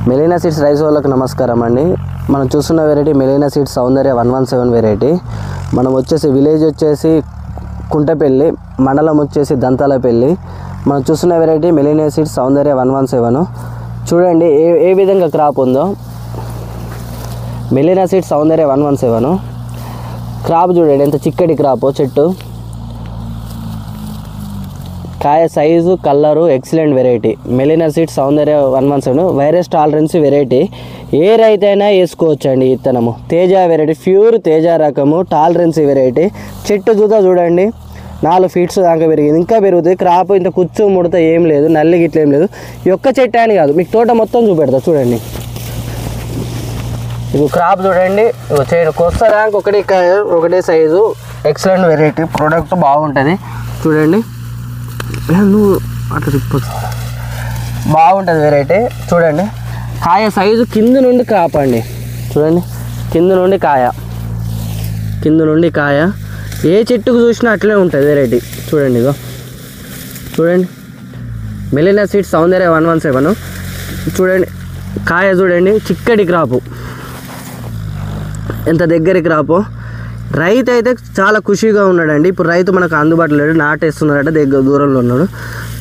Melina seeds rice వాళ్ళకి నమస్కారం అండి. మనం చూస్తున్న వెరైటీ మెలీనా సీడ్స్ సౌందర్య 117 వెరైటీ. మనం వచ్చేసి విలేజ్ వచ్చేసి కుంటపల్లి, మండలం వచ్చేసి దంతాలపల్లి. మనం చూస్తున్న వెరైటీ మెలీనా సీడ్స్ సౌందర్య 117. చూడండి ఏ విధంగా క్రాప్ ఉందో. మెలీనా సీడ్స్ సౌందర్య 117 క్రాప్ చూడండి ఎంత చిక్కటి క్రాప్. చెట్టు కాయ size colour excellent variety. Melina seeds సౌందర్య 117 వైరస్ టాలరెన్స్ వెరైటీ. ఏ రైతైనా వేసుకోవచ్చు అండి. ఇత్తనము తేజ వెరైటీ, ప్యూర్ తేజ రకము, టాలరెన్సీ వెరైటీ. చెట్టు చూడండి 4 ఫీట్స్ దాకా పెరిగింది, ఇంకా పెరుగుతుంది. క్రాప్ ఇంత కుచ్చు ముడత ఏం లేదు, నల్లి గిట్ల ఏం లేదు. ఈ ఒక్క చెట్టు అని కాదు, మీకు తోట మొత్తం చూపెడతా చూడండి. ఇది క్రాప్ చూడండి, కొత్త ర్యాంక్ ఒకటే సైజు, ఎక్సలెంట్ వెరైటీ. ప్రోడక్ట్ బాగుంటుంది చూడండి. నువ్వు అట్లా తిప్పొచ్చు, బాగుంటుంది వెరైటీ. చూడండి కాయ సైజు కింద నుండి క్రాప్ అండి. చూడండి కింద నుండి కాయ ఏ చెట్టుకు చూసినా అట్లనే ఉంటుంది వెరైటీ. చూడండి ఇదో చూడండి మెలీనా సీడ్స్ సౌందర్య 117. చూడండి కాయ చూడండి చిక్కటి క్రాపు, ఎంత దగ్గర క్రాపు. రైతు అయితే చాలా ఖుషిగా ఉన్నాడండి. ఇప్పుడు రైతు మనకు అందుబాటులో లేడు, నాటేస్తున్నాడట, దగ్గర దూరంలో ఉన్నాడు.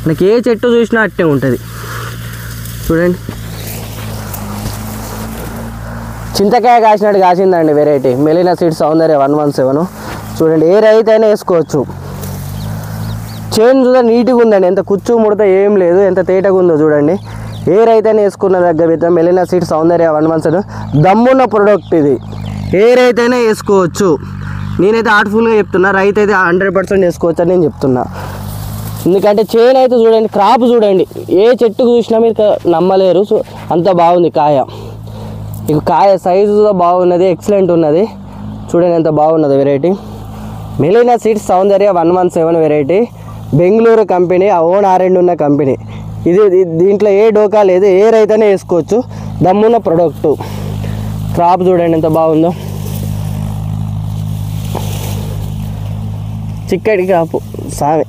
మనకి ఏ చెట్టు చూసినా అట్టే ఉంటుంది. చూడండి చింతకాయ కాసినట్టు కాసిందండి వెరైటీ మెలీనా సీడ్స్ సౌందర్య 117. చూడండి ఏ రైతు అయినా వేసుకోవచ్చు. చేను చూడ నీట్గా ఉందండి, ఎంత కుచ్చు ముడత ఏం లేదు, ఎంత తేటగా ఉందో చూడండి. ఏ రైతు అయినా వేసుకున్న దగ్గర మెలీనా సీడ్స్ సౌందర్య 117 దమ్మున్న ప్రోడక్ట్ ఇది. ఏ రైతైనా వేసుకోవచ్చు. నేనైతే హార్ట్ఫుల్గా చెప్తున్నా, రైతు అయితే 100% వేసుకోవచ్చు అని నేను చెప్తున్నా. ఎందుకంటే చేను అయితే చూడండి, క్రాప్ చూడండి, ఏ చెట్టుకు చూసినా మీరు నమ్మలేరు, అంత బాగుంది కాయ. ఇక కాయ సైజు బాగున్నది, ఎక్సలెంట్ ఉన్నది. చూడండి ఎంత బాగున్నది వెరైటీ. మెలీనా సీడ్స్ సౌందర్య 117 variety, Bengaluru company, own R&D ఉన్న కంపెనీ ఇది. దీంట్లో ఏ డోకా లేదు, ఏ రైతైనా వేసుకోవచ్చు. దమ్మున్న ప్రొడక్టు. క్రాప్ చూడండి ఎంత బాగుందో, చిక్కటి క్రాపు. సామి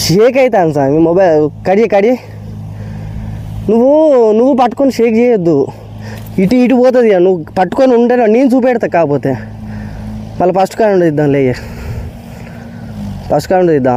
షేక్ అవుతాను సామి, మొబైల్ కడి నువ్వు పట్టుకొని షేక్ చేయొద్దు, ఇటు పోతుంది. నువ్వు పట్టుకొని ఉంటే నేను చూపెడతా. కాకపోతే మళ్ళీ ఫస్ట్ కాడ ఉండదు ఇద్దాం, ఫస్ట్ కాడ ఉండదు ఇద్దాం.